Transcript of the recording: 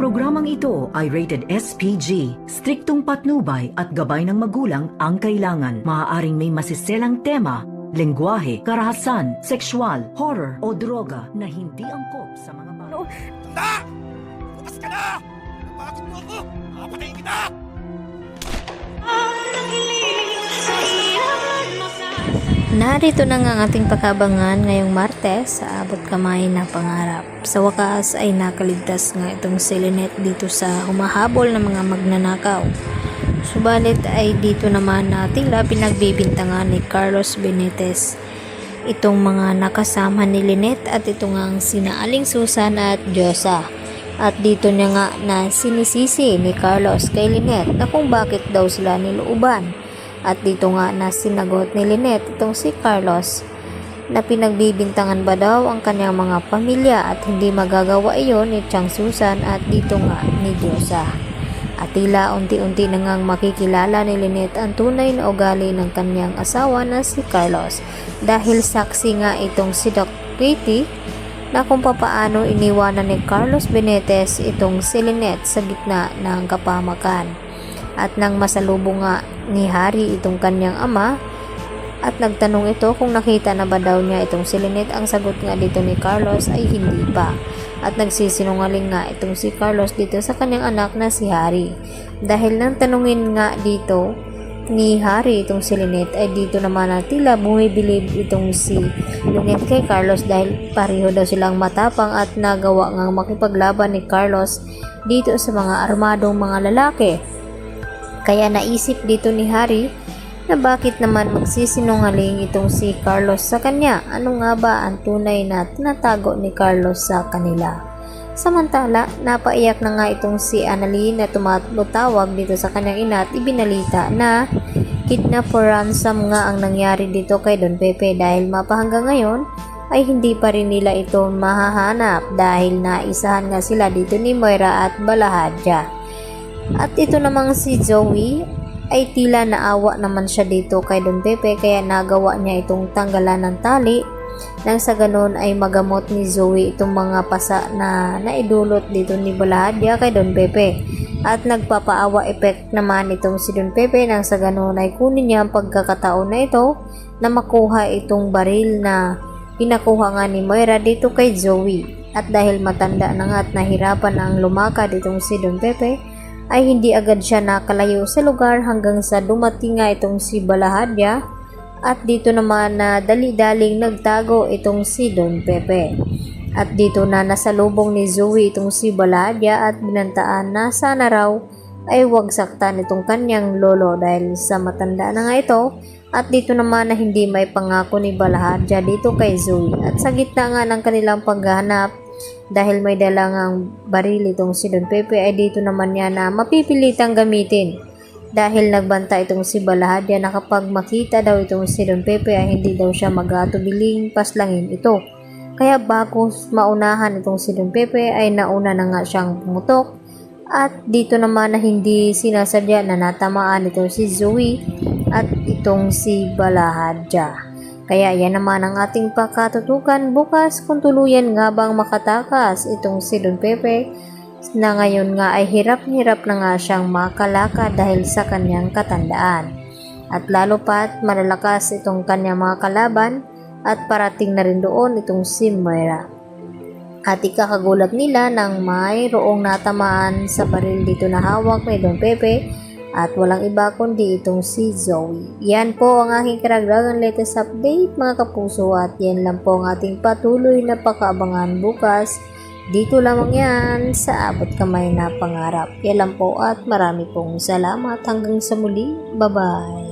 programang ito ay rated SPG. Striktong patnubay at gabay ng magulang ang kailangan. Maaaring may masiselang tema, lengguwahe, karahasan, sexual, horror o droga na hindi angkop sa mga bata. Tanda! Bukas ka na! Napagod mo ako! Makapatayin kita! Narito na nga ang ating pagkabangan ngayong Martes sa Abot Kamay na Pangarap. Sa wakas ay nakaligtas nga itong si Lynette dito sa humahabol ng mga magnanakaw. Subalit ay dito naman na tila pinagbibintangan ni Carlos Benitez itong mga nakasama ni Lynette at ito nga ang sina Aling Susan at Diyosa. At dito niya nga na sinisisi ni Carlos kay Lynette na kung bakit daw sila nilooban. At dito nga na sinagot ni Lynette itong si Carlos na pinagbibintangan ba daw ang kanyang mga pamilya at hindi magagawa iyon ni Chang Susan at dito nga ni Diyosa. At tila unti-unti na ngang makikilala ni Lynette ang tunay na ugali ng kanyang asawa na si Carlos dahil saksi nga itong si Doc Katie na kung papaano iniwanan ni Carlos Benitez itong si Lynette sa gitna ng kapahamakan. At nang masalubong nga ni Harry itong kanyang ama at nagtanong ito kung nakita na ba daw niya itong si Lynette, ang sagot nga dito ni Carlos ay hindi pa. At nagsisinungaling nga itong si Carlos dito sa kanyang anak na si Harry. Dahil nang tanungin nga dito ni Harry itong si Lynette ay dito naman na tila bumibilib itong si Lynette kay Carlos dahil pareho daw silang matapang at nagawa ngang makipaglaban ni Carlos dito sa mga armadong mga lalaki. Kaya naisip dito ni Harry na bakit naman magsisinungaling itong si Carlos sa kanya. Ano nga ba ang tunay na tinatago ni Carlos sa kanila? Samantala, napaiyak na nga itong si Annalyn na tumatawag dito sa kanyang ina at ibinalita na kidnap for ransom nga ang nangyari dito kay Don Pepe dahil mapahanggang ngayon ay hindi pa rin nila ito mahahanap dahil naisahan nga sila dito ni Moira at Balahadja. At ito namang si Zoe ay tila naawa naman siya dito kay Don Pepe kaya nagawa niya itong tanggalan ng tali nang sa ganon ay magamot ni Zoe itong mga pasa na naidulot dito ni Balahadja kay Don Pepe. At nagpapaawa effect naman itong si Don Pepe nang sa ganon ay kunin niya ang pagkakataon na ito na makuha itong baril na pinakuha nga ni Moira dito kay Zoe. At dahil matanda na nga at nahirapan ang lumakad itong si Don Pepe ay hindi agad siya nakalayo sa lugar hanggang sa dumating nga itong si Balahadja at dito naman na dali-daling nagtago itong si Don Pepe. At dito na nasalubong ni Zoe itong si Balahadja at binantaan na sana raw ay huwag saktan itong kanyang lolo dahil sa matanda na nga ito. At dito naman na hindi may pangako ni Balahadja dito kay Zoe at sa gitna nga ng kanilang paghahanap dahil may dalangang baril itong si Don Pepe ay dito naman niya na mapipilitang gamitin dahil nagbanta itong si Balahadja na kapag makita daw itong si Don Pepe ay hindi daw siya mag-atubiling paslangin ito. Kaya bago maunahan itong si Don Pepe ay nauna na nga siyang pumutok at dito naman na hindi sinasadya na natamaan itong si Zoe at itong si Balahadja. Kaya yan naman ang ating pakatutukan bukas kung tuluyan nga bang makatakas itong si Don Pepe na ngayon nga ay hirap na nga siyang makalakad dahil sa kanyang katandaan. At lalo pa't malalakas itong kanyang mga kalaban at parating na rin doon itong si Moira. At ikakagulat nila nang mayroong natamaan sa baril dito na hawak ni Don Pepe at walang iba kundi itong si Zoe. Yan po ang aking karagdagang latest update mga kapuso at yan lang po ang ating patuloy na pakaabangan bukas. Dito lamang yan sa Abot Kamay na Pangarap. Yan lang po at marami pong salamat hanggang sa muli. Bye bye!